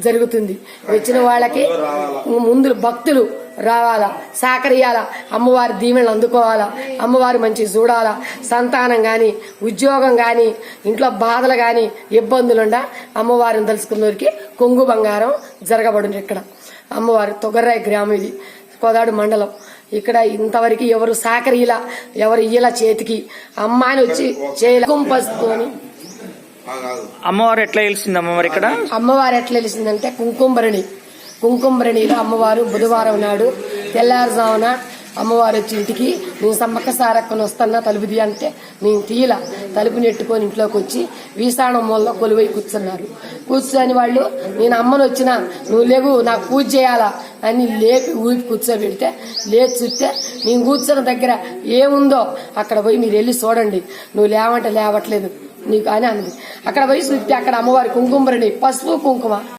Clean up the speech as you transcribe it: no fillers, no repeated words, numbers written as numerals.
జరుగుతుంది. వచ్చిన వాళ్ళకి ముందు భక్తులు రావాలా, సహకరియాలా, అమ్మవారి దీవెనలు అందుకోవాలా, అమ్మవారు మంచి చూడాలా, సంతానం గాని ఉద్యోగం గాని ఇంట్లో బాధలు గాని ఇబ్బందులుండా అమ్మవారిని తెలుసుకున్నోరికి కొంగు బంగారం జరగబడును. ఇక్కడ అమ్మవారు తొగర్రాయి గ్రామం, ఇది కోదాడు మండలం. ఇక్కడ ఇంతవరకు ఎవరు సహకరిలా, ఎవరు ఇయ్యలా చేతికి అమ్మాని వచ్చి చేయలేని. అమ్మవారు ఎట్లా తెలిసింది? అమ్మవారు ఎట్లా తెలిసిందంటే కుంకుమరణిలో అమ్మవారు బుధవారం నాడు తెల్లారుజామున అమ్మవారు వచ్చి ఇంటికి నేను సమ్మక్క సారక్కను వస్తున్నా తలుపు తీ అంటే నేను తీయల, తలుపు నెట్టుకొని ఇంట్లోకి వచ్చి వీసాణం మూలలో కొలువై కూర్చున్నారు. కూర్చొని వాళ్ళు నేను అమ్మను వచ్చినా నువ్వు లేవు నాకు పూజ చేయాలా అని లేపి ఊపి కూర్చోబెడితే లేచి చూస్తే నేను కూర్చున్న దగ్గర ఏముందో అక్కడ పోయి మీరు వెళ్ళి చూడండి, నువ్వు లేవంటే లేవట్లేదు నీకు అని అన్నది. అక్కడ పోయి చూస్తే అక్కడ అమ్మవారి కుంకుమరణి పసుపు కుంకుమ